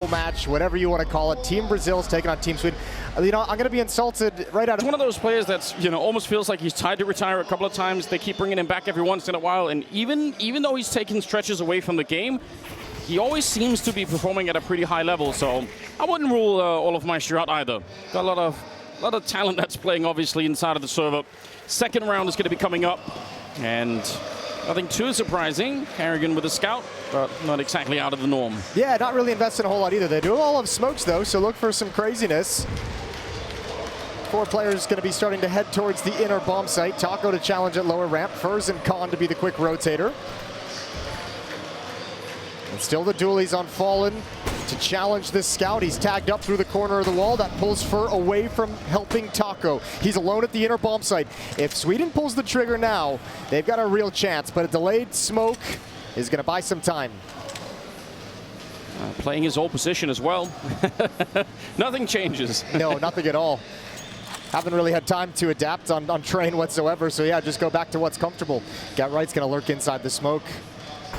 Showmatch, whatever you want to call it. Team Brazil's taking on Team Sweden. You know, I'm going to be insulted right out of... He's one of those players that's, you know, almost feels like he's tried to retire a couple of times. They keep bringing him back every once in a while, and even though he's taking stretches away from the game, he always seems to be performing at a pretty high level. So I wouldn't rule all of my shroud either. Got a lot of talent that's playing, obviously, inside of the server. Second round is going to be coming up, and nothing too surprising. Carrigan with a scout, but not exactly out of the norm. Yeah, not really investing a whole lot either. They do all have smokes, though, so look for some craziness. 4 players going to be starting to head towards the inner bomb site. Taco to challenge at lower ramp. FaZe and Khan to be the quick rotator. And still the dualies on Fallen to challenge this scout. He's tagged up through the corner of the wall. That pulls Fur away from helping Taco. He's alone at the inner bomb site. If Sweden pulls the trigger now, they've got a real chance, but a delayed smoke is going to buy some time. Playing his old position as well. Nothing changes. No, nothing at all. Haven't really had time to adapt on train whatsoever, so yeah, just go back to what's comfortable. Gatright's going to lurk inside the smoke.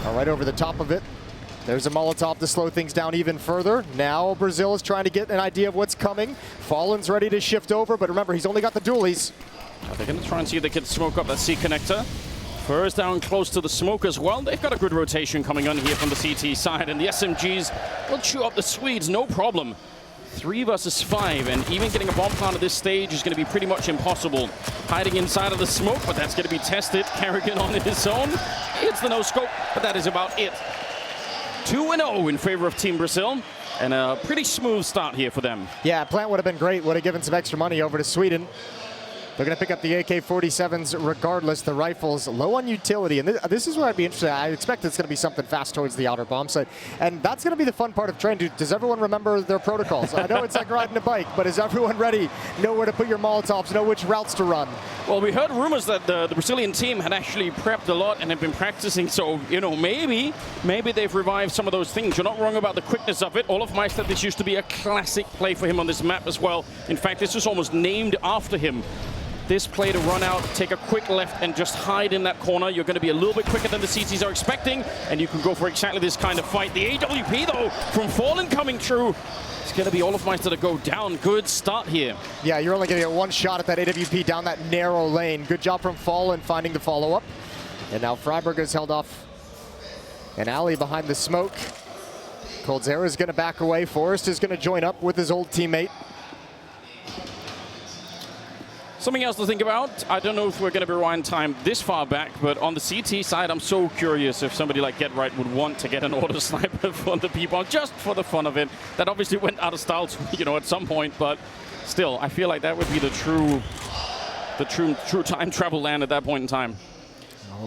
Right over the top of it. There's a Molotov to slow things down even further. Now Brazil is trying to get an idea of what's coming. Fallen's ready to shift over, but remember, he's only got the dualies. They're going to try and see if they can smoke up that C connector. Fur's down close to the smoke as well. They've got a good rotation coming on here from the CT side, and the SMGs will chew up the Swedes, no problem. 3 versus 5, and even getting a bomb plant at this stage is going to be pretty much impossible. Hiding inside of the smoke, but that's going to be tested. Carrigan on his own. It's the no-scope, but that is about it. 2-0 in favor of Team Brazil, and a pretty smooth start here for them. Yeah, plant would have been great, would have given some extra money over to Sweden. They're going to pick up the AK-47s regardless. The rifles low on utility, and this is where I'd be interested. I expect it's going to be something fast towards the outer bomb site, and that's going to be the fun part of train. Does everyone remember their protocols? I know it's like riding a bike, but is everyone ready? Know where to put your Molotovs, know which routes to run? Well, we heard rumors that the Brazilian team had actually prepped a lot and have been practicing, so, you know, maybe they've revived some of those things. You're not wrong about the quickness of it. Olaf Meister, this used to be a classic play for him on this map as well. In fact, this was almost named after him. This play to run out, take a quick left, and just hide in that corner. You're going to be a little bit quicker than the CTs are expecting, and you can go for exactly this kind of fight. The AWP, though, from Fallen coming through. It's going to be Olaf Meister to go down. Good start here. Yeah, you're only going to get one shot at that AWP down that narrow lane. Good job from Fallen finding the follow-up. And now Freiburg has held off an alley behind the smoke. coldzera is going to back away. Forrest is going to join up with his old teammate. Something else to think about. I don't know if we're going to rewind time this far back, but on the CT side, I'm so curious if somebody like Gatrite would want to get an auto sniper for the people, just for the fun of it. That obviously went out of style, you know, at some point, but still, I feel like that would be the true time travel land at that point in time.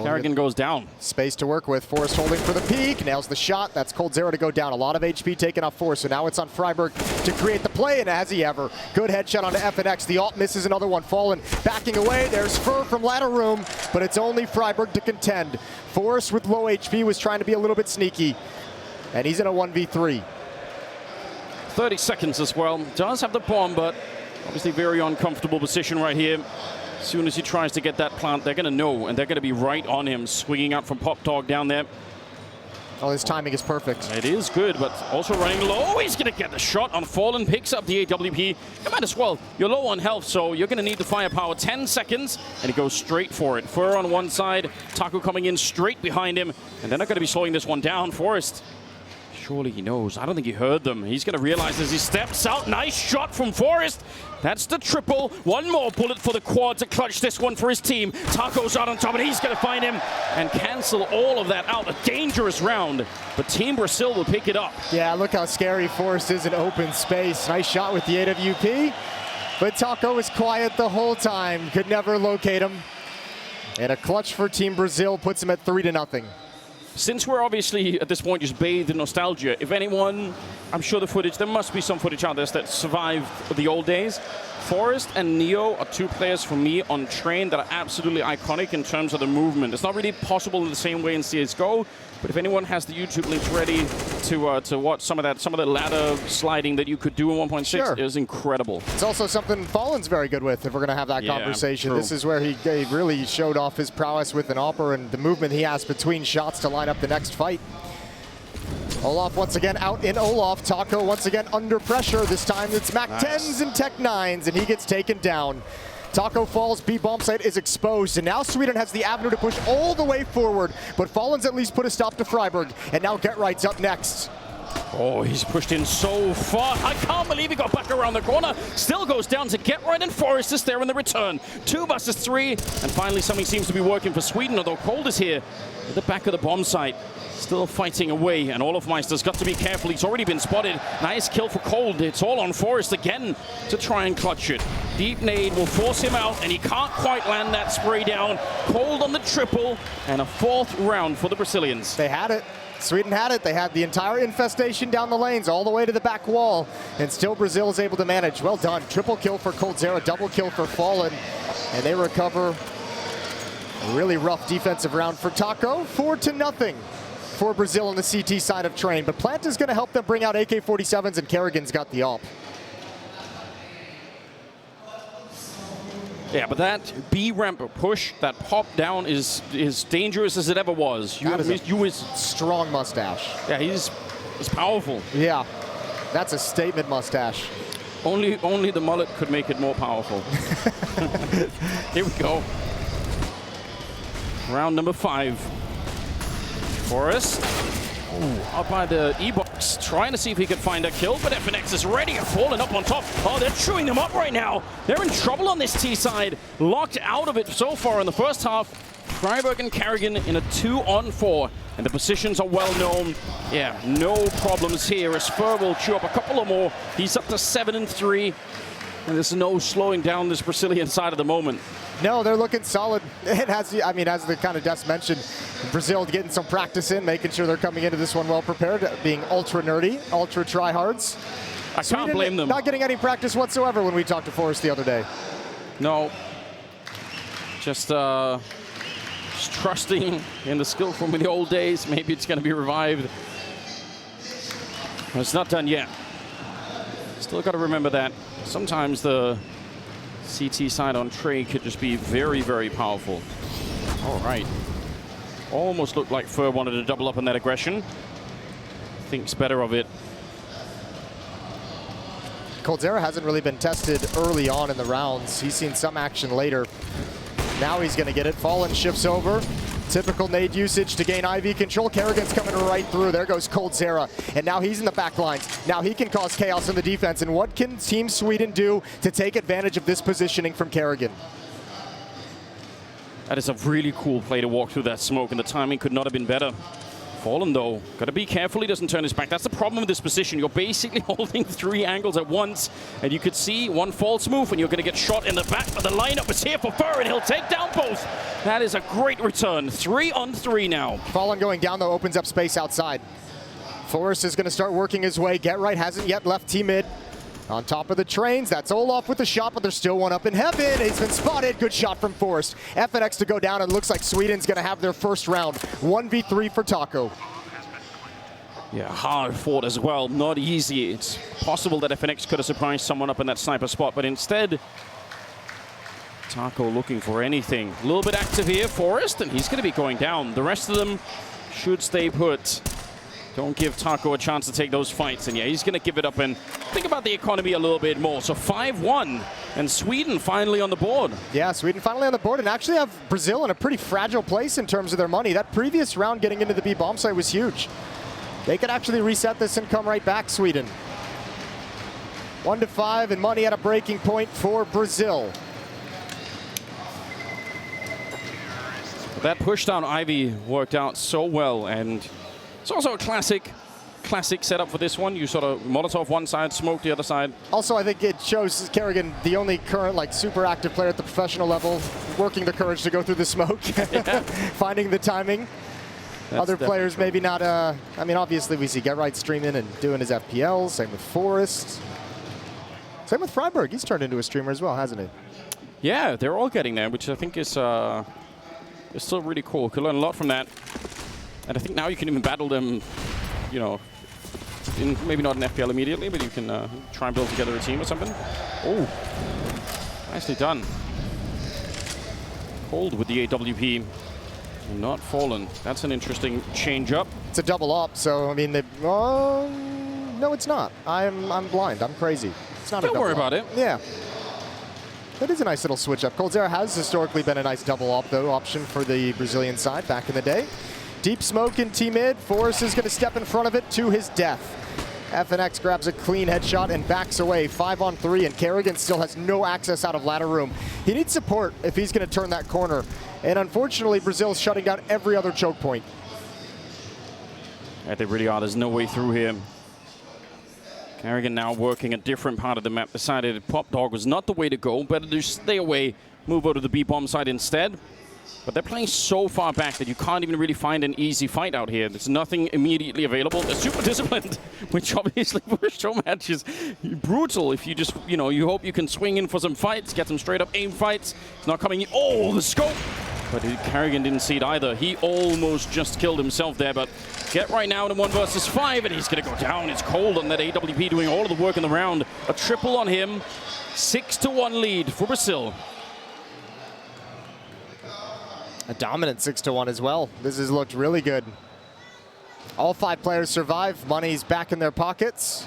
Carrigan goes down. Space to work with. Forrest holding for the peak. Nails the shot. That's coldzera to go down. A lot of HP taken off Forrest. So now it's on Freiburg to create the play, and has he ever. Good headshot onto FNX. The ult misses another one. Fallen backing away. There's Fur from ladder room, but it's only Freiburg to contend. Forrest with low HP was trying to be a little bit sneaky, and he's in a 1v3. 30 seconds as well. Does have the bomb, but obviously very uncomfortable position right here. As soon as he tries to get that plant, they're going to know, and they're going to be right on him, swinging out from Pop Dog down there. Oh, his timing is perfect. It is good, but also running low. He's going to get the shot on Fallen, picks up the AWP. You might as well. You're low on health, so you're going to need the firepower. 10 seconds, and he goes straight for it. Fur on one side, Taco coming in straight behind him, and they're not going to be slowing this one down. Forrest, surely he knows. I don't think he heard them. He's going to realize as he steps out. Nice shot from Forrest. That's the triple. One more bullet for the quad to clutch this one for his team. Taco's out on top, and he's going to find him and cancel all of that out. A dangerous round, but Team Brazil will pick it up. Yeah, look how scary Forrest is in open space. Nice shot with the AWP, but Taco was quiet the whole time. Could never locate him. And a clutch for Team Brazil puts him at 3-0. Since we're obviously at this point just bathed in nostalgia, if anyone, I'm sure there must be some footage out there that survived the old days. Forrest and Neo are 2 players for me on train that are absolutely iconic in terms of the movement. It's not really possible in the same way in CSGO, but if anyone has the YouTube links ready to watch some of the ladder sliding that you could do in 1.6, sure. It was incredible. It's also something Fallen's very good with if we're going to have that conversation. True. This is where he really showed off his prowess with an AWPer and the movement he has between shots to line up the next fight. Olaf once again out in Olaf. Taco once again under pressure. This time it's Mac 10s and Tech 9s, and he gets taken down. Taco falls, B bomb site is exposed, and now Sweden has the avenue to push all the way forward, but Fallen's at least put a stop to Freiburg, and now Get Right's up next. Oh, he's pushed in so far. I can't believe he got back around the corner. Still goes down to Get Right, and Forrest is there in the return. 2 versus 3, and finally something seems to be working for Sweden, although Cold is here at the back of the bomb site. Still fighting away, and Olofmeister's got to be careful. He's already been spotted. Nice kill for Cold. It's all on Forrest again to try and clutch it. Deep nade will force him out, and he can't quite land that spray down. Cold on the triple, and a 4th round for the Brazilians. They had it. Sweden had it. They had the entire infestation down the lanes all the way to the back wall, and still Brazil is able to manage. Well done. Triple kill for coldzera, double kill for Fallen, and they recover. A really rough defensive round for Taco. 4-0 for Brazil on the CT side of Train, but Plant is going to help them bring out AK-47s, and Kerrigan's got the AWP. Yeah, but that B ramp push, that pop down is dangerous as it ever was. Strong mustache. Yeah, he's powerful. Yeah, that's a statement mustache. Only the mullet could make it more powerful. Here we go. Round number 5. Forrest, up by the E-box, trying to see if he could find a kill, but FNX is ready, falling up on top. Oh, they're chewing them up right now. They're in trouble on this T side, locked out of it so far in the first half. Freiburg and Kerrigan in a 2-on-4, and the positions are well known. Yeah, no problems here as Fur will chew up a couple of more. He's up to 7-3, and there's no slowing down this Brazilian side at the moment. No, they're looking solid. It has, I mean, as the kind of Des mentioned, Brazil getting some practice in, making sure they're coming into this one well prepared, being ultra nerdy, ultra tryhards. I can't blame them. Not getting any practice whatsoever when we talked to Forrest the other day. No, just trusting in the skill from the old days. Maybe it's going to be revived. But it's not done yet. Still got to remember that sometimes the CT side on Trey could just be very, very powerful. All right. Almost looked like Fur wanted to double up on that aggression. Thinks better of it. coldzera hasn't really been tested early on in the rounds. He's seen some action later. Now he's going to get it. Fallen shifts over. Typical nade usage to gain IV control. Kerrigan's coming right through. There goes coldzera. And now he's in the back lines. Now he can cause chaos in the defense. And what can Team Sweden do to take advantage of this positioning from Kerrigan? That is a really cool play to walk through that smoke, and the timing could not have been better. Fallen, though, got to be careful he doesn't turn his back. That's the problem with this position. You're basically holding 3 angles at once, and you could see one false move, and you're going to get shot in the back. But the lineup is here for Fur, and he'll take down both. That is a great return. 3-on-3 now. Fallen going down, though, opens up space outside. Forrest is going to start working his way. Get Right hasn't yet left T-mid. On top of the trains, that's Olaf with the shot, but there's still one up in heaven. He's been spotted. Good shot from Forrest. FNX to go down, and looks like Sweden's going to have their first round. 1v3 for Taco. Yeah, hard fought as well. Not easy. It's possible that FNX could have surprised someone up in that sniper spot, but instead, Taco looking for anything. A little bit active here, Forrest, and he's going to be going down. The rest of them should stay put. Don't give Taco a chance to take those fights. And yeah, he's going to give it up and think about the economy a little bit more. So 5-1, and Sweden finally on the board. Yeah, Sweden finally on the board, and actually have Brazil in a pretty fragile place in terms of their money. That previous round getting into the B bomb site was huge. They could actually reset this and come right back, Sweden. 1-5, and money at a breaking point for Brazil. That push down Ivy worked out so well, and it's also a classic setup for this one. You sort of Molotov one side, smoke the other side. Also, I think it shows Kerrigan, the only current super active player at the professional level, working the courage to go through the smoke, finding the timing. That's Other players maybe not. I mean, obviously we see Get Right streaming and doing his FPLs. Same with Forrest. Same with Freiburg. He's turned into a streamer as well, hasn't he? Yeah, they're all getting there, which I think is still really cool. Could learn a lot from that. And I think now you can even battle them, you know, maybe not an FPL immediately, but you can try and build together a team or something. Oh, nicely done. Cold with the AWP. Not Fallen. That's an interesting change up. It's a double up, so I mean, no, it's not. I'm blind. I'm crazy. It's not. Don't worry about it. Yeah. That is a nice little switch up. coldzera has historically been a nice double up, though, option for the Brazilian side back in the day. Deep smoke in T-mid. Forrest is going to step in front of it to his death. FNX grabs a clean headshot and backs away. 5-on-3, and Kerrigan still has no access out of ladder room. He needs support if he's going to turn that corner. And unfortunately, Brazil's shutting down every other choke point. They really are. There's no way through here. Kerrigan now working a different part of the map. Decided Pop Dog was not the way to go. Better to stay away, move over to the B-bomb side instead. But they're playing so far back that you can't even really find an easy fight out here. There's nothing immediately available. They're super disciplined, which obviously for a Showmatch is brutal. If you just, you hope you can swing in for some fights, get some straight-up aim fights. It's not coming in. Oh, the scope! But Kerrigan didn't see it either. He almost just killed himself there, but get right now in a 1 versus 5, and he's going to go down. It's cold on that AWP doing all of the work in the round. A triple on him. 6-1 lead for Brazil. A dominant 6-1 as well. This has looked really good. All 5 players survive. Money's back in their pockets.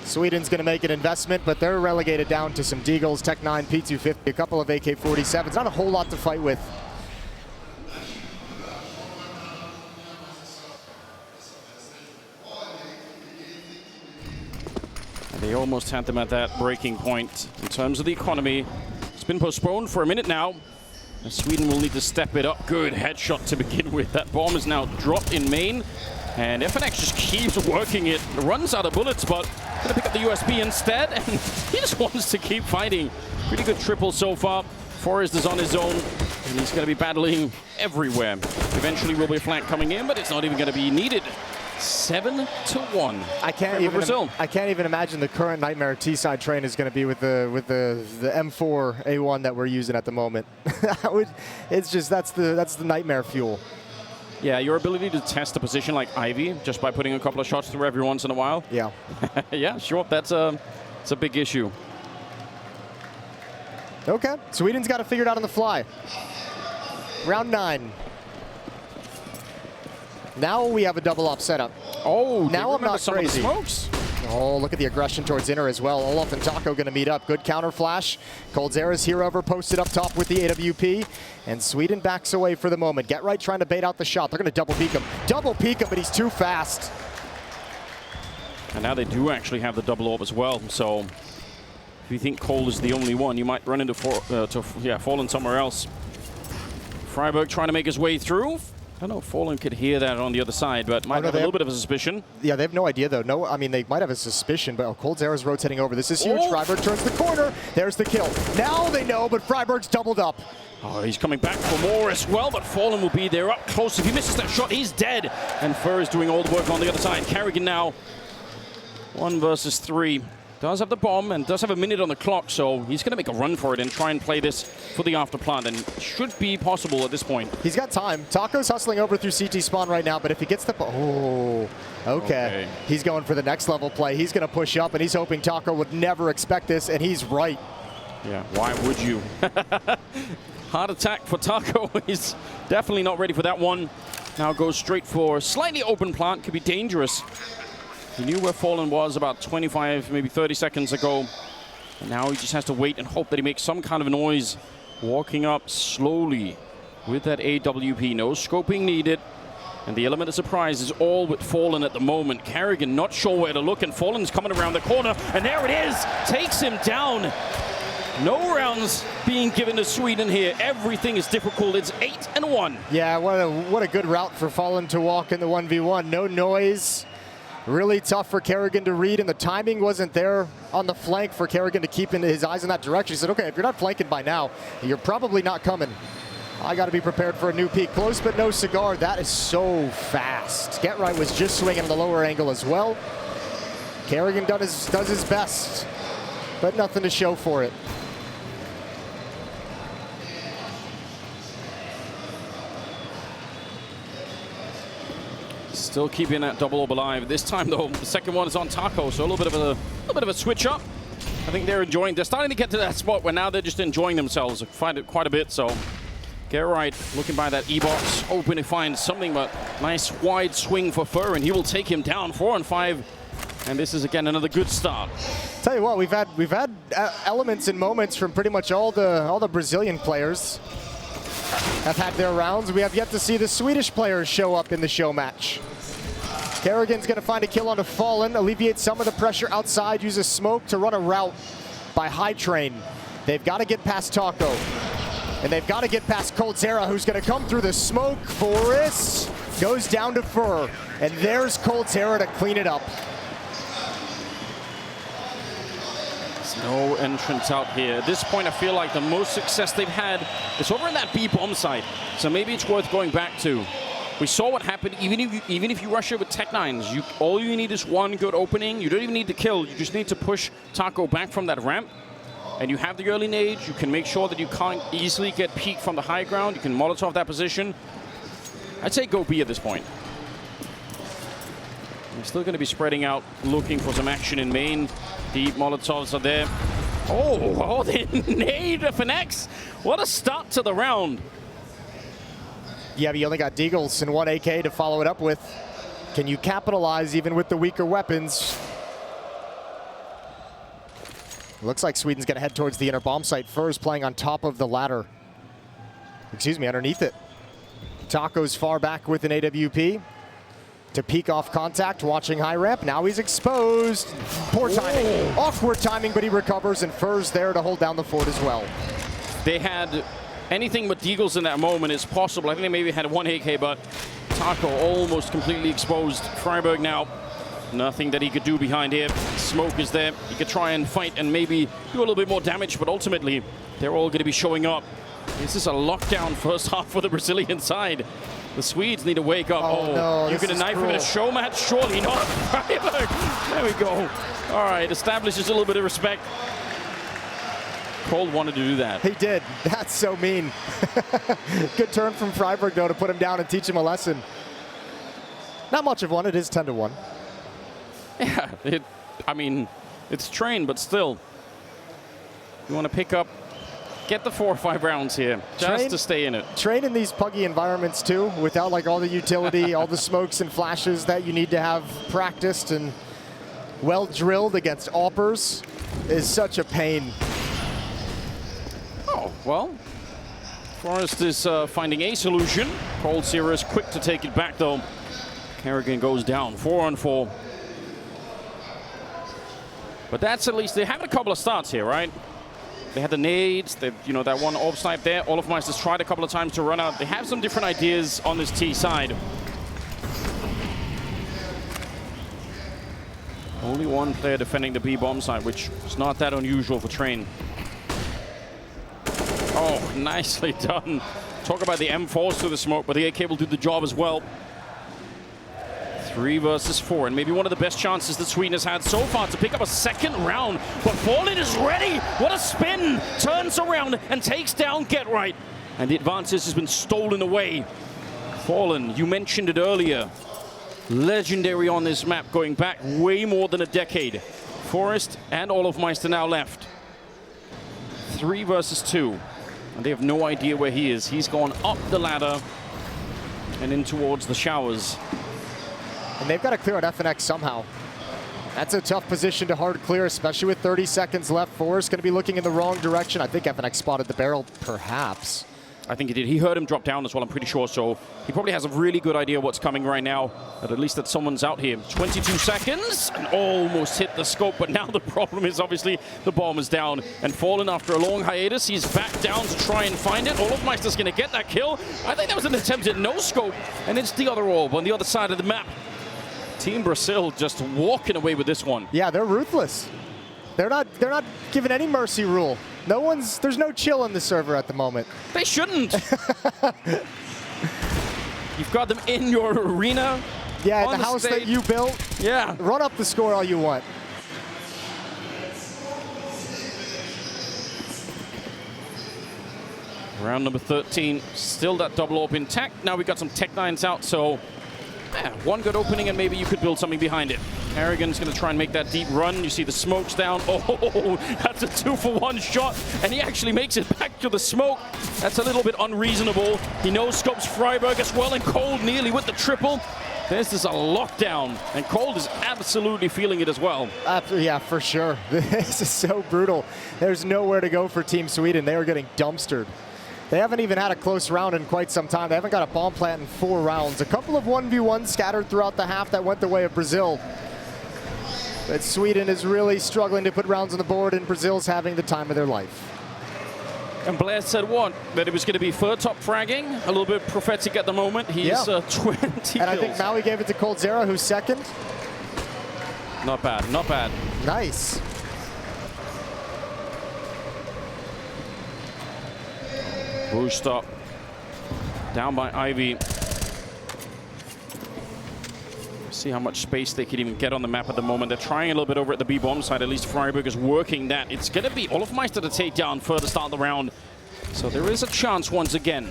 Sweden's going to make an investment, but they're relegated down to some Deagles, Tech 9, P250, a couple of AK-47s. Not a whole lot to fight with. They almost had them at that breaking point in terms of the economy. It's been postponed for a minute now. And Sweden will need to step it up. Good headshot to begin with. That bomb is now dropped in main. And FNX just keeps working it. Runs out of bullets, but going to pick up the USB instead. And he just wants to keep fighting. Pretty good triple so far. Forrest is on his own. And he's going to be battling everywhere. Eventually will be a flank coming in, but it's not even going to be needed. 7-1. I can't even imagine the current Nightmare T-side train is going to be with the M4 A1 that we're using at the moment. It's just that's the nightmare fuel. Yeah, your ability to test a position like Ivy just by putting a couple of shots through every once in a while. Yeah. Yeah, sure. It's a big issue. Okay, Sweden's got to figure it out on the fly. Round 9. Now we have a double up setup. Oh, now I'm not some crazy. Of the smokes. Oh, look at the aggression towards Inner as well. Olaf and Taco going to meet up. Good counter flash. coldzera's hero over posted up top with the AWP. And Sweden backs away for the moment. Get right trying to bait out the shot. They're going to double peek him. Double peek him, but he's too fast. And now they do actually have the double orb as well. So if you think Cole is the only one, you might run into Fallen somewhere else. Freiburg trying to make his way through. I don't know if Fallen could hear that on the other side, but might have a little bit of a suspicion. Yeah, they have no idea, though. No, I mean, they might have a suspicion, but coldzera's rotating over. This is huge. Oh. Freiburg turns the corner. There's the kill. Now they know, but Freiburg's doubled up. Oh, he's coming back for more as well, but Fallen will be there up close. If he misses that shot, he's dead. And Fur is doing all the work on the other side. Kerrigan now 1 versus 3. Does have the bomb and does have a minute on the clock, so he's going to make a run for it and try and play this for the after plant, and should be possible at this point. He's got time. Taco's hustling over through CT spawn right now, but if he gets the... Oh, okay. He's going for the next level play. He's going to push up, and he's hoping Taco would never expect this, and he's right. Yeah, why would you? Hard attack for Taco. He's definitely not ready for that one. Now goes straight for slightly open plant. Could be dangerous. He knew where Fallen was about 25, maybe 30 seconds ago. And now he just has to wait and hope that he makes some kind of noise. Walking up slowly with that AWP. No scoping needed. And the element of surprise is all with Fallen at the moment. Kerrigan not sure where to look, and Fallen's coming around the corner. And there it is! Takes him down. No rounds being given to Sweden here. Everything is difficult. It's 8-1. Yeah, what a good route for Fallen to walk in the 1v1. No noise. Really tough for Kerrigan to read, and the timing wasn't there on the flank for Kerrigan to keep his eyes in that direction. He said, okay, if you're not flanking by now, you're probably not coming. I got to be prepared for a new peek. Close, but no cigar. That is so fast. Get Right was just swinging the lower angle as well. Kerrigan does his best, but nothing to show for it. Still keeping that double orb alive. This time, though, the second one is on Taco, so a little bit of a switch up. I think they're enjoying. They're starting to get to that spot where now they're just enjoying themselves. Find it quite a bit. So get right, looking by that E-box, hoping to find something, but nice wide swing for Fur, and he will take him down 4-on-5. And this is again another good start. Tell you what, we've had elements and moments from pretty much all the Brazilian players have had their rounds. We have yet to see the Swedish players show up in the Showmatch. Kerrigan's going to find a kill onto Fallen, alleviate some of the pressure outside, use a smoke to run a route by High Train. They've got to get past Taco, and they've got to get past coldzera, who's going to come through the smoke. Forrest goes down to Fur, and there's coldzera to clean it up. No entrance out here. At this point, I feel like the most success they've had is over in that B bomb site. So maybe it's worth going back to. We saw what happened. Even if you rush it with Tech 9s, all you need is one good opening. You don't even need to kill. You just need to push Taco back from that ramp. And you have the early nade. You can make sure that you can't easily get peeked from the high ground. You can Molotov that position. I'd say go B at this point. They're still going to be spreading out, looking for some action in main. Deep Molotovs are there. Oh, they nade Fnatic. What a start to the round. Yeah, but you only got Deagles and one AK to follow it up with. Can you capitalize even with the weaker weapons? Looks like Sweden's going to head towards the inner bomb site. Fur's playing on top of the ladder. Excuse me, underneath it. Taco's far back with an AWP. To peek off contact, watching high ramp. Now he's exposed. Poor timing. Whoa. Awkward timing, but he recovers, and Fur's there to hold down the fort as well. They had anything but Deagles in that moment is possible. I think they maybe had one AK, but Taco almost completely exposed. Freiburg now, nothing that he could do behind here. Smoke is there. He could try and fight and maybe do a little bit more damage, but ultimately, they're all going to be showing up. This is a lockdown first half for the Brazilian side. The Swedes need to wake up. Oh no, you're going to knife him in a Showmatch? Surely not. There we go. All right, establishes a little bit of respect. Cole wanted to do that. He did. That's so mean. Good turn from Freiburg, though, to put him down and teach him a lesson. Not much of one. It is 10-1. Yeah, I mean, it's trained, but still. You want to pick up, get the 4 or 5 rounds here, just to stay in it. Train in these puggy environments, too, without like all the utility, all the smokes and flashes that you need to have practiced and well drilled against Alpers is such a pain. Oh, well, Forrest is finding a solution. coldzera is quick to take it back, though. Kerrigan goes down, 4-on-4. But that's at least, they're having a couple of starts here, right? They had the nades, that one orb snipe there. Olofmeister's tried a couple of times to run out. They have some different ideas on this T side. Only one player defending the B bomb side, which is not that unusual for Train. Oh, nicely done. Talk about the M4s through the smoke, but the AK will do the job as well. 3 versus 4, and maybe one of the best chances that Sweden has had so far to pick up a second round. But Fallen is ready. What a spin. Turns around and takes down Get Right. And the advantage has been stolen away. Fallen, you mentioned it earlier. Legendary on this map, going back way more than a decade. Forrest and Olofmeister now left. 3 versus 2. And they have no idea where he is. He's gone up the ladder and in towards the showers. And they've got to clear out Fnatic somehow. That's a tough position to hard clear, especially with 30 seconds left. Forrest going to be looking in the wrong direction. I think Fnatic spotted the barrel, perhaps. I think he did. He heard him drop down as well, I'm pretty sure. So he probably has a really good idea what's coming right now. But at least that someone's out here. 22 seconds and almost hit the scope. But now the problem is obviously the bomb is down. And Fallen after a long hiatus, he's back down to try and find it. Olofmeister's going to get that kill. I think that was an attempt at no scope. And it's the other orb on the other side of the map. Team Brazil just walking away with this one. Yeah, they're ruthless. They're not giving any mercy rule. There's no chill on the server at the moment. They shouldn't. You've got them in your arena. Yeah, in the house that you built. Yeah. Run up the score all you want. Round number 13, still that double orb intact. Now we've got some Tech 9s out, so one good opening and maybe you could build something behind it. Arrogant's going to try and make that deep run. You see the smokes down. Oh, that's a 2-for-1 shot. And he actually makes it back to the smoke. That's a little bit unreasonable. He no-scopes Friberg as well, and Cold nearly with the triple. This is a lockdown, and Cold is absolutely feeling it as well. Yeah, for sure. This is so brutal. There's nowhere to go for Team Sweden. They are getting dumpstered. They haven't even had a close round in quite some time. They haven't got a bomb plant in 4 rounds. A couple of 1v1s scattered throughout the half that went the way of Brazil. But Sweden is really struggling to put rounds on the board, and Brazil's having the time of their life. And Blair said what? That it was going to be third top fragging. A little bit prophetic at the moment. He's 20 kills. And I think MIBR gave it to coldzera, who's second. Not bad, not bad. Nice. Boost up. Down by Ivy. See how much space they can even get on the map at the moment. They're trying a little bit over at the B-bomb side. At least Friberg is working that. It's going to be Olofmeister to take down further start of the round. So there is a chance once again.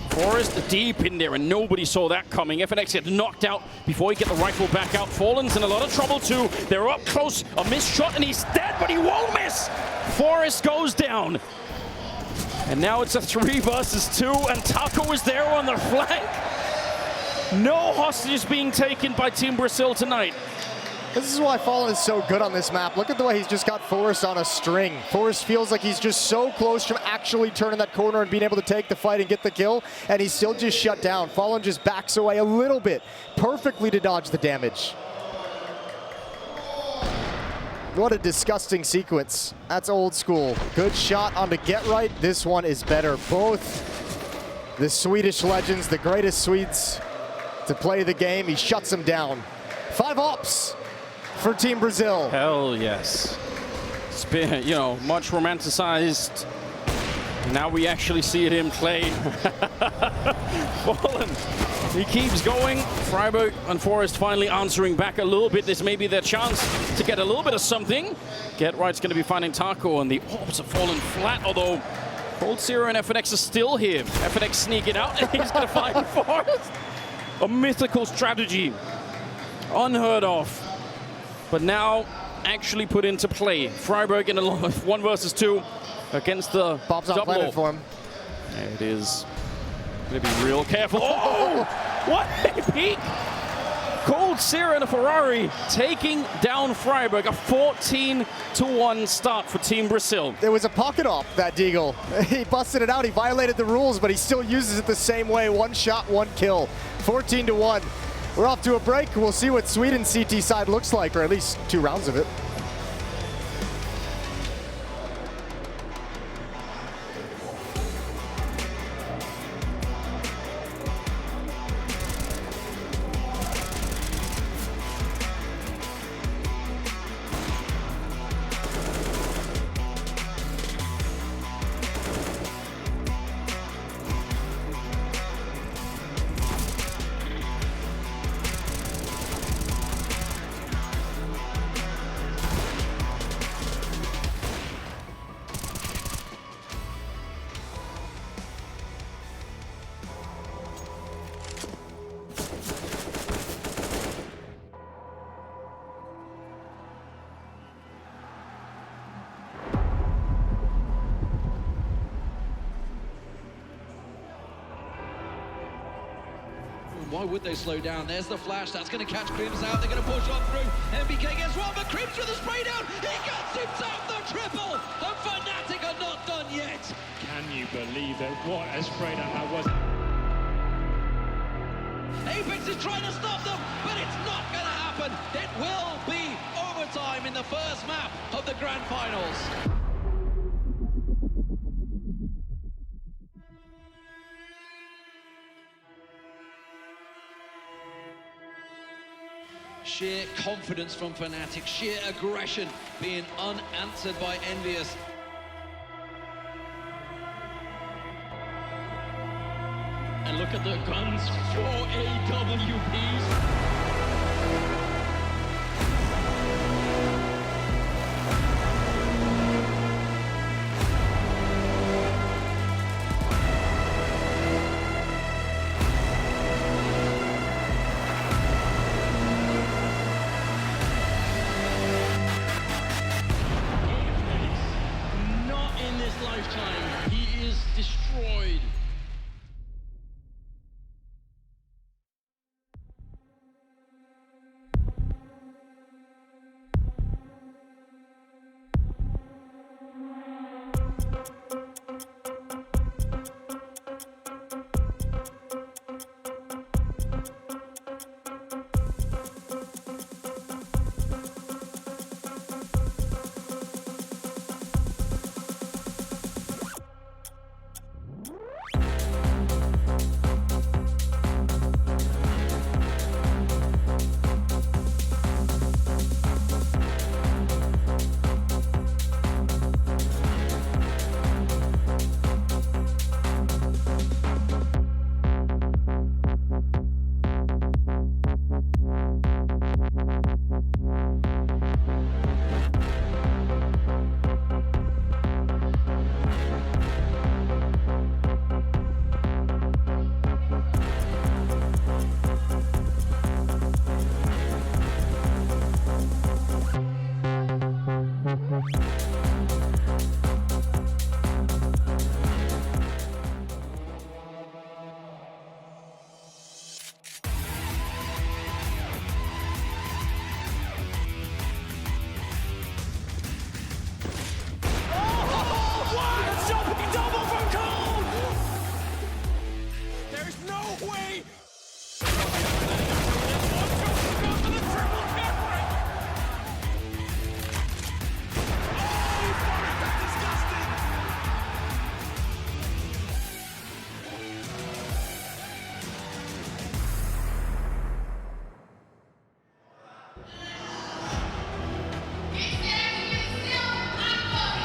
Forest deep in there, and nobody saw that coming. FNX get knocked out before he get the rifle back out. Fallen's in a lot of trouble too. They're up close. A missed shot, and he's dead, but he won't miss. Forest goes down. And now it's a 3 versus 2, and Taco is there on the flank. No hostages being taken by Team Brazil tonight. This is why Fallen is so good on this map. Look at the way he's just got Forrest on a string. Forrest feels like he's just so close from actually turning that corner and being able to take the fight and get the kill, and he's still just shut down. Fallen just backs away a little bit, perfectly to dodge the damage. What a disgusting sequence. That's old school. Good shot onto Get Right. This one is better. Both the Swedish legends, the greatest Swedes to play the game. He shuts him down. 5 ops for Team Brazil. Hell yes. It's been, you know, much romanticized. Now we actually see it in play. Fallen. He keeps going. Friberg and Forrest finally answering back a little bit. This may be their chance to get a little bit of something. Get Right's going to be finding Taco, and the orbs have fallen flat, although coldzera and FNX are still here. FNX sneaking out, and he's going to find Forrest. A mythical strategy. Unheard of. But now actually put into play. Friberg in a 1 versus 2 against the Bob's on planet for him. There it is. Gonna be real careful. Oh! What a peek! coldzera and a Ferrari taking down Friberg. A 14-1 start for Team Brazil. There was a pocket op, that Deagle. He busted it out. He violated the rules, but he still uses it the same way. 1 shot, 1 kill. 14-1. We're off to a break. We'll see what Sweden's CT side looks like, or at least 2 rounds of it. Why would they slow down? There's the flash. That's going to catch Crims out. They're going to push on through. MBK gets one, but Crims with the spray down. He gets himself the triple. And Fnatic are not done yet. Can you believe it? What a spray down that was. Apex is trying to stop them, but it's not going to happen. It will be overtime in the first map of the Grand Finals. Sheer confidence from Fnatic, sheer aggression being unanswered by Envious. And look at the guns for AWPs. lifetime. He is destroyed.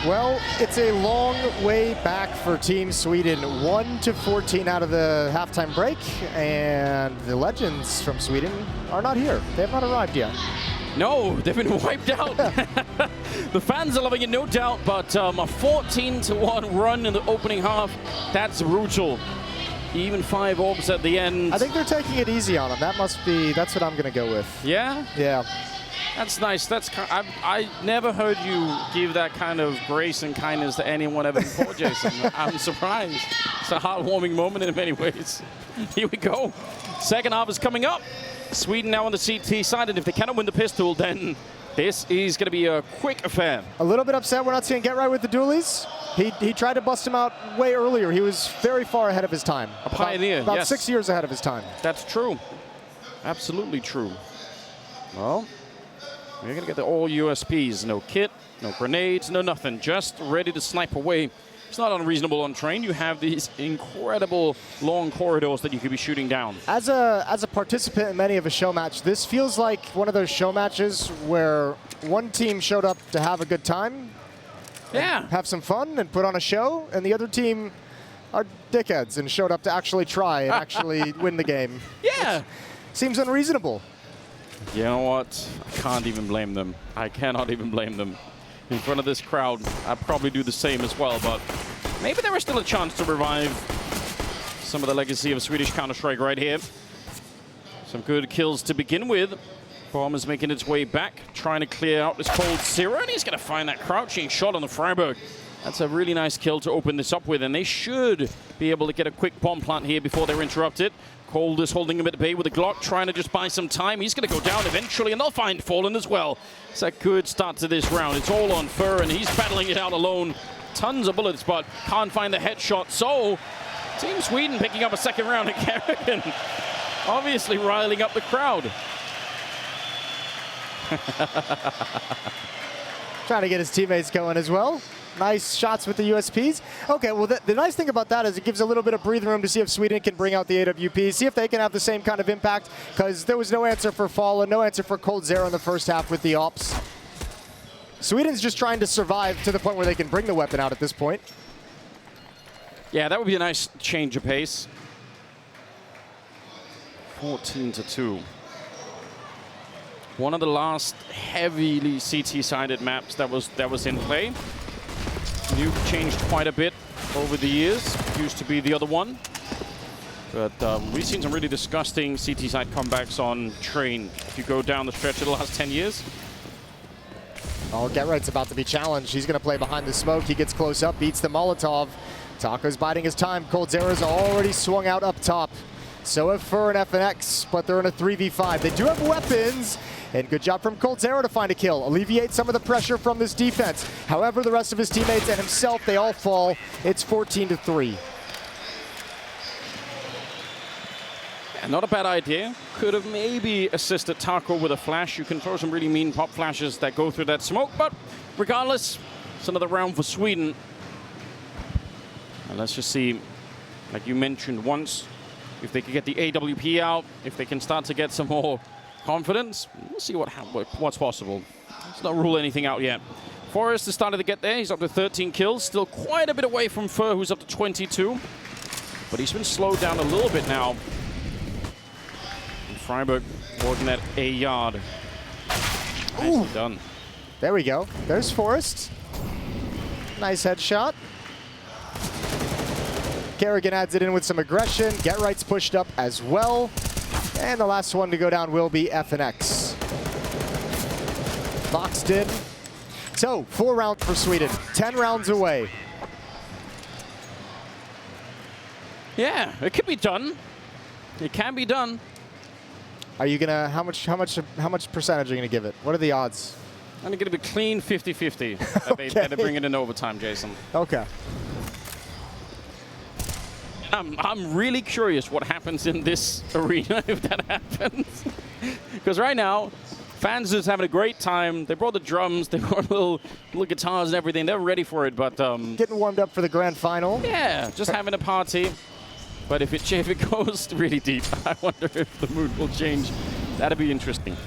Well, it's a long way back for Team Sweden. 1-14 out of the halftime break, and the legends from Sweden are not here. They have not arrived yet. No, they've been wiped out. The fans are loving it, no doubt, but a 14-1 run in the opening half, that's brutal. Even 5 orbs at the end. I think they're taking it easy on them. That's what I'm going to go with. Yeah? Yeah. That's nice. I never heard you give that kind of grace and kindness to anyone ever before, Jason. I'm surprised. It's a heartwarming moment in many ways. Here we go. Second half is coming up. Sweden now on the CT side, and if they cannot win the pistol, then this is going to be a quick affair. A little bit upset we're not seeing Get Right with the dualies. He tried to bust him out way earlier. He was very far ahead of his time. A pioneer, About yes. 6 years ahead of his time. That's true. Absolutely true. Well, we're going to get the all USPs. No kit, no grenades, no nothing. Just ready to snipe away. It's not unreasonable on train. You have these incredible long corridors that you could be shooting down. As a participant in many of a show match, this feels like one of those show matches where one team showed up to have a good time, yeah, have some fun and put on a show, and the other team are dickheads and showed up to actually try and actually win the game. Yeah. Seems unreasonable. You know what? I can't even blame them. I cannot even blame them. In front of this crowd, I'd probably do the same as well, but maybe there is still a chance to revive some of the legacy of Swedish Counter-Strike right here. Some good kills to begin with. Bomb is making its way back, trying to clear out this coldzera, and he's going to find that crouching shot on the Freiburg. That's a really nice kill to open this up with, and they should be able to get a quick bomb plant here before they're interrupted. Cold is holding him at bay with a Glock, trying to just buy some time. He's going to go down eventually, and they'll find Fallen as well. It's a good start to this round. It's all on Fur, and he's battling it out alone. Tons of bullets, but can't find the headshot. So, Team Sweden picking up a second round at Kerrigan. Obviously riling up the crowd. Trying to get his teammates going as well. Nice shots with the USPs. Okay, well, the nice thing about that is it gives a little bit of breathing room to see if Sweden can bring out the AWP, see if they can have the same kind of impact, because there was no answer for Fallen, no answer for coldzera in the first half with the ops. Sweden's just trying to survive to the point where they can bring the weapon out at this point. Yeah, that would be a nice change of pace. 14-2. One of the last heavily CT-sided maps that was in play. Nuke changed quite a bit over the years. Used to be the other one. But we've seen some really disgusting CT-side comebacks on train. If you go down the stretch of the last 10 years. Oh, GetRight's about to be challenged. He's going to play behind the smoke. He gets close up, beats the Molotov. Taco's biding his time. coldzera's already swung out up top. So have Fur and FNX, but they're in a 3v5. They do have weapons, and good job from coldzera to find a kill. Alleviate some of the pressure from this defense. However, the rest of his teammates and himself, they all fall. It's 14-3. Not a bad idea. Could have maybe assisted Taco with a flash. You can throw some really mean pop flashes that go through that smoke, but regardless, it's another round for Sweden. And let's just see, like you mentioned once, if they can get the AWP out, if they can start to get some more confidence, we'll see what's possible. Let's not rule anything out yet. Forrest has started to get there. He's up to 13 kills. Still quite a bit away from Fur, who's up to 22. But he's been slowed down a little bit now. Freiburg working at a yard. Nicely done. There we go. There's Forrest. Nice headshot. Kerrigan adds it in with some aggression. GetRight's pushed up as well. And the last one to go down will be FNX. Boxed in. So, 4 rounds for Sweden. 10 rounds away. Yeah, it can be done. It can be done. Are you gonna, how much percentage are you gonna give it? What are the odds? I'm gonna be clean 50-50. Okay. They bring it in overtime, Jason. Okay. I'm really curious what happens in this arena if that happens. Because right now, fans are having a great time. They brought the drums, they brought little guitars and everything. They're ready for it, but getting warmed up for the grand final. Yeah, just having a party. But if it goes really deep, I wonder if the mood will change. That'd be interesting.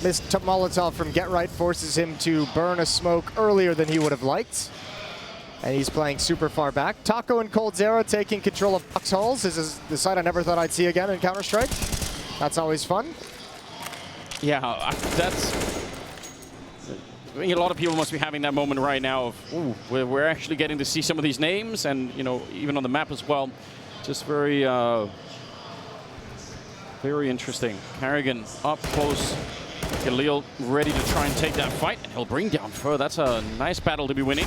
Missed Molotov from GetRight forces him to burn a smoke earlier than he would have liked. And he's playing super far back. Taco and coldzera taking control of foxholes. This is the sight I never thought I'd see again in Counter-Strike. That's always fun. Yeah, that's... I think a lot of people must be having that moment right now of, ooh, we're actually getting to see some of these names, and you know, even on the map as well. Just very, very interesting. Kerrigan up close. Khalil ready to try and take that fight, and he'll bring down Fur. That's a nice battle to be winning.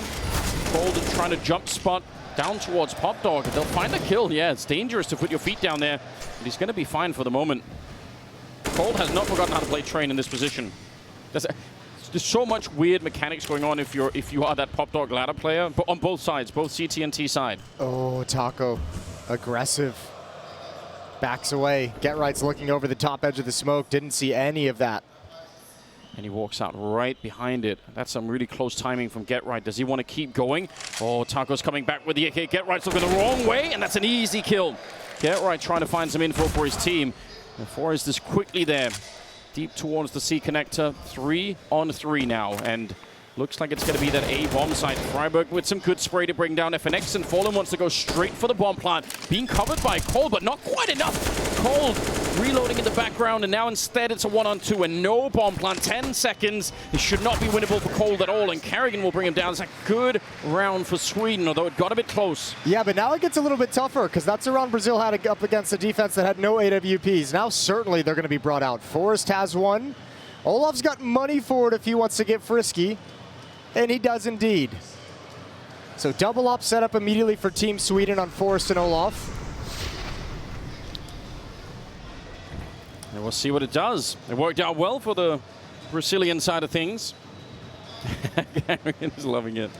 Golden trying to jump spot down towards Pop Dog. They'll find a kill. Yeah, it's dangerous to put your feet down there, but he's going to be fine for the moment. Cold has not forgotten how to play train in this position. There's so much weird mechanics going on if you are that Pop Dog ladder player, but on both sides, both CT and T side. Oh, Taco, aggressive. Backs away. GetRight's looking over the top edge of the smoke. Didn't see any of that. And he walks out right behind it. That's some really close timing from GetRight. Does he want to keep going? Oh, Taco's coming back with the AK. GetRight's looking the wrong way, and that's an easy kill. GetRight trying to find some info for his team. And Forrest is quickly there. Deep towards the C connector. 3-on-3 now, and looks like it's going to be that A bomb site. Freiburg with some good spray to bring down FNX, and Fallen wants to go straight for the bomb plant. Being covered by Cold, but not quite enough. Cold reloading in the background, and now instead it's a 1-on-2 and no bomb plant. 10 seconds. It should not be winnable for Cold at all, and Kerrigan will bring him down. It's a good round for Sweden, although it got a bit close. Yeah, but now it gets a little bit tougher, because that's a round Brazil had up against a defense that had no AWPs. Now certainly they're going to be brought out. Forrest has one. Olaf's got money for it if he wants to get frisky, and he does indeed. So double up set up immediately for Team Sweden on Forrest and Olaf. And we'll see what it does. It worked out well for the Brazilian side of things. Kerrigan is loving it.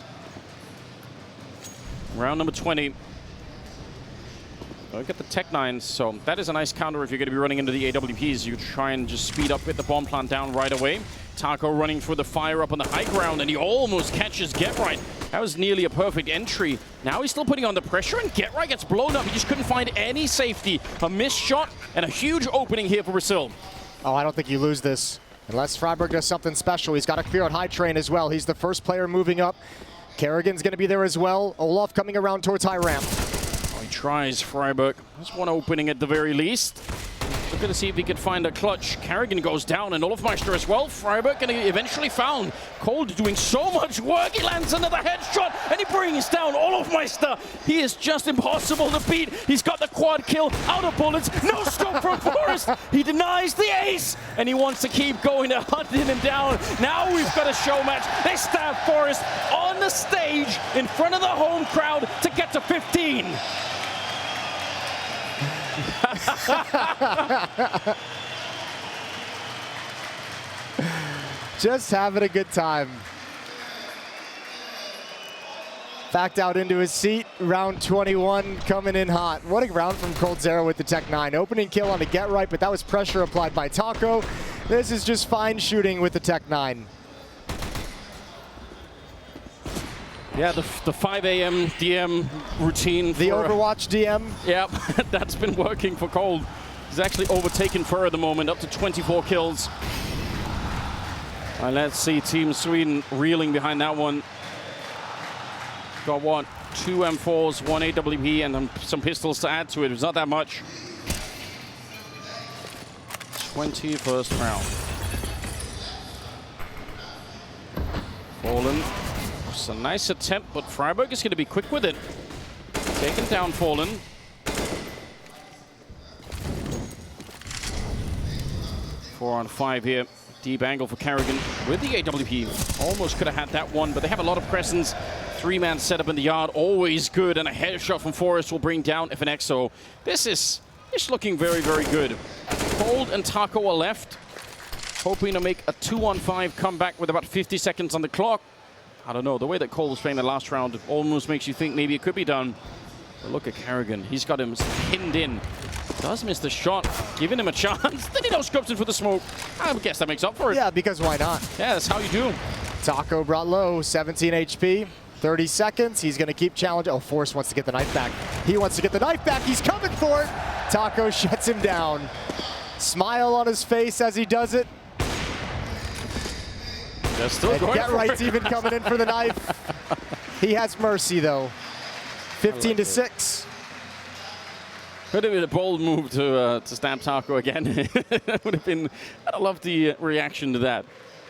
Round number 20. Look at the Tech 9s, so that is a nice counter if you're going to be running into the AWPs. You try and just speed up, get the bomb plant down right away. Taco running through the fire up on the high ground, and he almost catches GetRight. That was nearly a perfect entry. Now he's still putting on the pressure, and GetRight gets blown up. He just couldn't find any safety. A missed shot, and a huge opening here for Brazil. Oh, I don't think you lose this. Unless Freiburg does something special. He's got to clear out high train as well. He's the first player moving up. Kerrigan's going to be there as well. Olaf coming around towards high ramp. Oh, he tries Freiburg. There's one opening at the very least. Looking to see if he could find a clutch. Carrigan goes down, and Olofmeister as well. Freiburg going to eventually found. Cold doing so much work. He lands another headshot, and he brings down Olofmeister. He is just impossible to beat. He's got the quad kill, out of bullets, no scope from Forest. He denies the ace, and he wants to keep going to hunting him down. Now we've got a show match. They stab Forest on the stage in front of the home crowd to get to 15. Just having a good time. Backed out into his seat, round 21 coming in hot. What a round from coldzera with the Tech 9. Opening kill on the get right, but that was pressure applied by Taco. This is just fine shooting with the Tech 9. Yeah, the 5 a.m. DM routine. The Overwatch DM. Yeah, that's been working for Cold. He's actually overtaken Fur at the moment, up to 24 kills. And let's see Team Sweden reeling behind that one. Got what? 2 M4s, 1 AWP, and some pistols to add to it. It's not that much. 21st round. Fallen. It's a nice attempt, but Freiburg is going to be quick with it. Taking down Fallen. Four on 5 here. Deep angle for Carrigan with the AWP. Almost could have had that one, but they have a lot of presence. 3-man setup in the yard, always good, and a headshot from Forest will bring down FNX. So this is looking very, very good. Cold and Taco are left, hoping to make a 2-on-5 comeback with about 50 seconds on the clock. I don't know, the way that Cold was playing the last round almost makes you think maybe it could be done. But look at Carrigan, he's got him pinned in. Does miss the shot, giving him a chance. Then he no-scopes in for the smoke. I guess that makes up for it. Yeah, because why not? Yeah, that's how you do. Taco brought low, 17 HP, 30 seconds. He's going to keep challenging. Oh, Forrest wants to get the knife back. He wants to get the knife back. He's coming for it. Taco shuts him down. Smile on his face as he does it. They're still And going Get Right's even coming in for the knife. He has mercy, though. 15 to 6. Could have been a bold move to stab Taco again. That would have been. I love the reaction to that.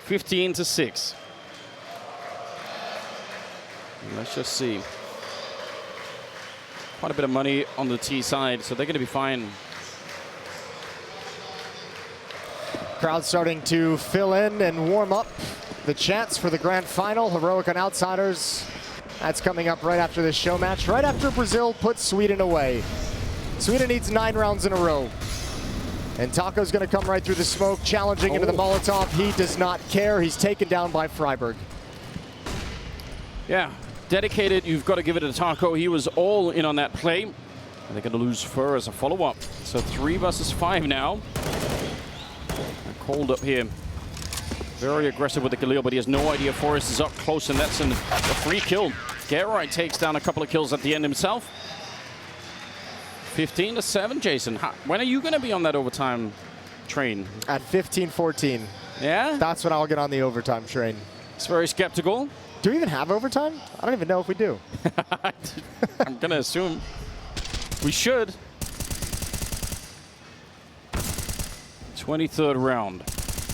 15 to 6. Let's just see. Quite a bit of money on the T side, so they're going to be fine. Crowd starting to fill in and warm up. The chance for the grand final, Heroic on Outsiders. That's coming up right after this show match, right after Brazil puts Sweden away. Sweden needs 9 rounds in a row. And Taco's going to come right through the smoke, challenging into the Molotov. He does not care. He's taken down by Freiburg. Yeah, dedicated. You've got to give it to Taco. He was all in on that play. And they're going to lose Fur as a follow-up. So 3 versus 5 now. And Cold up here. Very aggressive with the Galil, but he has no idea Forrest is up close, and that's a free kill. Gerard takes down a couple of kills at the end himself. 15 to 7, Jason. When are you going to be on that overtime train? At 15-14. Yeah? That's when I'll get on the overtime train. It's very skeptical. Do we even have overtime? I don't even know if we do. I'm going to assume we should. 23rd round.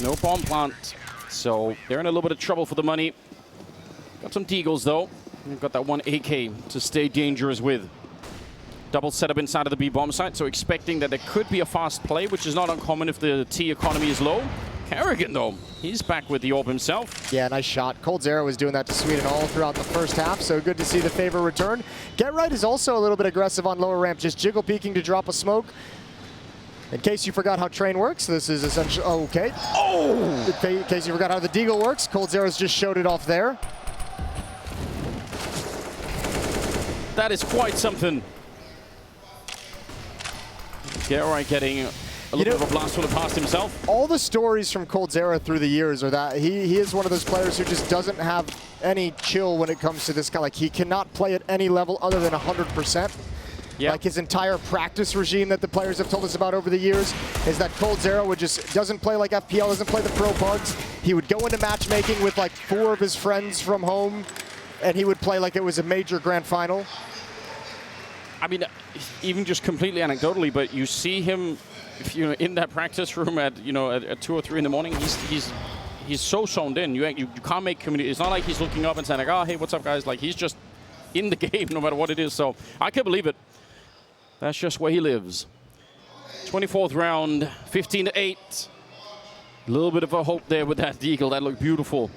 No bomb plant. So they're in a little bit of trouble for the money. Got some deagles, though. We've got that one AK to stay dangerous with. Double setup inside of the B-bomb site, so expecting that there could be a fast play, which is not uncommon if the T economy is low. Carrigan, though, he's back with the orb himself. Yeah, nice shot. coldzera was doing that to Sweden all throughout the first half, so good to see the favor return. Get Right is also a little bit aggressive on lower ramp, just jiggle peeking to drop a smoke. In case you forgot how train works, this is essentially, okay. Oh! In case you forgot how the deagle works, coldzera's just showed it off there. That is quite something. Gerard getting a little bit of a blast from the past himself. All the stories from coldzera through the years are that he is one of those players who just doesn't have any chill when it comes to this guy. Like, he cannot play at any level other than 100%. Yep. Like, his entire practice regime that the players have told us about over the years is that coldzera would just doesn't play like FPL, doesn't play the pro bugs. He would go into matchmaking with like 4 of his friends from home, and he would play like it was a major grand final. I mean, even just completely anecdotally, but you see him if you're in that practice room at at 2 or 3 in the morning, he's so zoned in. You can't make community. It's not like he's looking up and saying like, oh hey, what's up guys? Like he's just in the game no matter what it is. So I can't believe it. That's just where he lives. 24th round, 15-8. A little bit of a hope there with that deagle. That looked beautiful.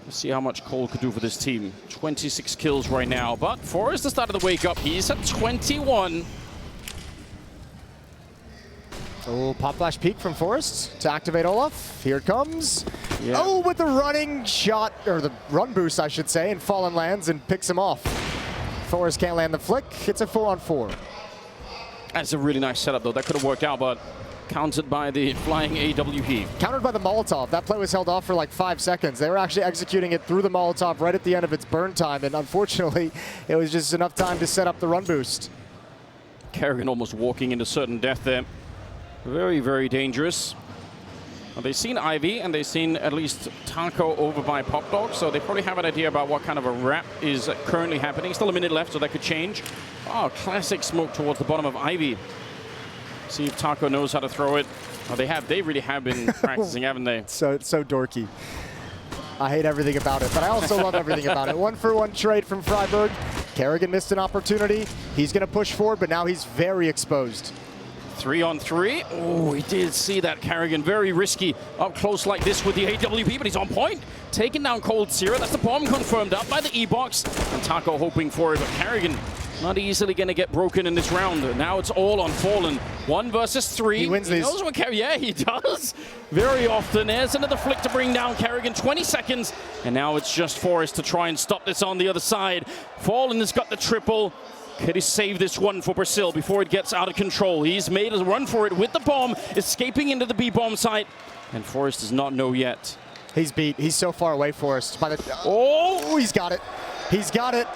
Let's see how much Cole could do for this team. 26 kills right now, but Forrest has started to wake up. He's at 21. Oh, pop flash peek from Forrest to activate Olaf. Here it comes. Yeah. Oh, with the running shot, or the run boost, I should say, and Fallen lands and picks him off. Forrest can't land the flick. It's a 4-on-4. That's a really nice setup, though. That could have worked out, but countered by the flying AWP. Countered by the Molotov. That play was held off for like 5 seconds. They were actually executing it through the Molotov right at the end of its burn time, and unfortunately, it was just enough time to set up the run boost. Kerrigan almost walking into certain death there. Very, very dangerous. Well, they've seen Ivy, and they've seen at least Taco over by Pop Dog, so they probably have an idea about what kind of a wrap is currently happening. Still a minute left, so that could change. Oh, classic smoke towards the bottom of Ivy. See if Taco knows how to throw it. Oh, they have. They really have been practicing, haven't they? It's so dorky. I hate everything about it, but I also love everything about it. 1-for-1 trade from Freiburg. Kerrigan missed an opportunity. He's going to push forward, but now he's very exposed. 3-on-3. Oh, he did see that Kerrigan. Very risky up close like this with the AWP, but he's on point. Taking down coldzera. That's the bomb confirmed up by the E-box. And Taco hoping for it, but Kerrigan not easily going to get broken in this round. Now it's all on Fallen. 1 versus 3. He wins these. Knows what yeah, he does. Very often. There's another flick to bring down Kerrigan. 20 seconds. And now it's just Forrest to try and stop this on the other side. Fallen has got the triple. Could he save this one for Brazil before it gets out of control? He's made a run for it with the bomb, escaping into the B-bomb site. And Forrest does not know yet. He's beat. He's so far away, Forrest. Oh, he's got it. He's got it.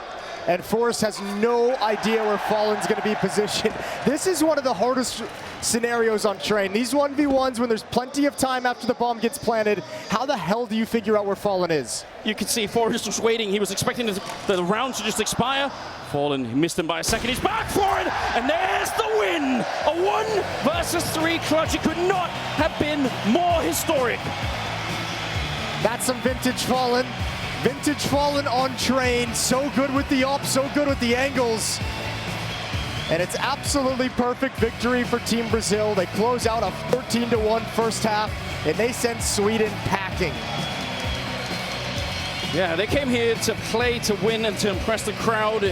And Forrest has no idea where Fallen's going to be positioned. This is one of the hardest scenarios on Train. These 1v1s when there's plenty of time after the bomb gets planted, how the hell do you figure out where Fallen is? You can see Forrest was waiting. He was expecting the round to just expire. Fallen, he missed him by a second. He's back for it, and there's the win. A 1 versus 3 clutch. It could not have been more historic. That's some vintage Fallen. Vintage Fallen on Train. So good with the up, so good with the angles. And it's absolutely perfect victory for Team Brazil. They close out a 14-1 first half, and they send Sweden packing. Yeah, they came here to play, to win, and to impress the crowd.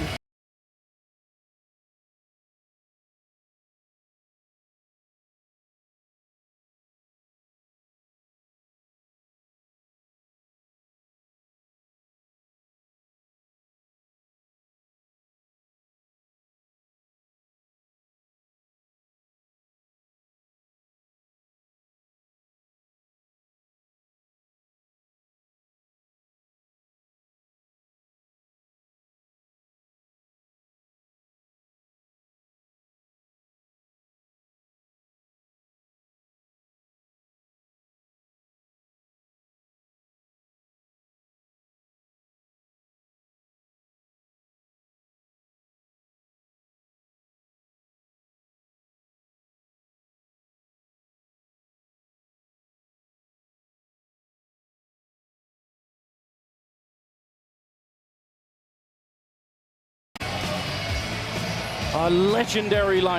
A legendary line.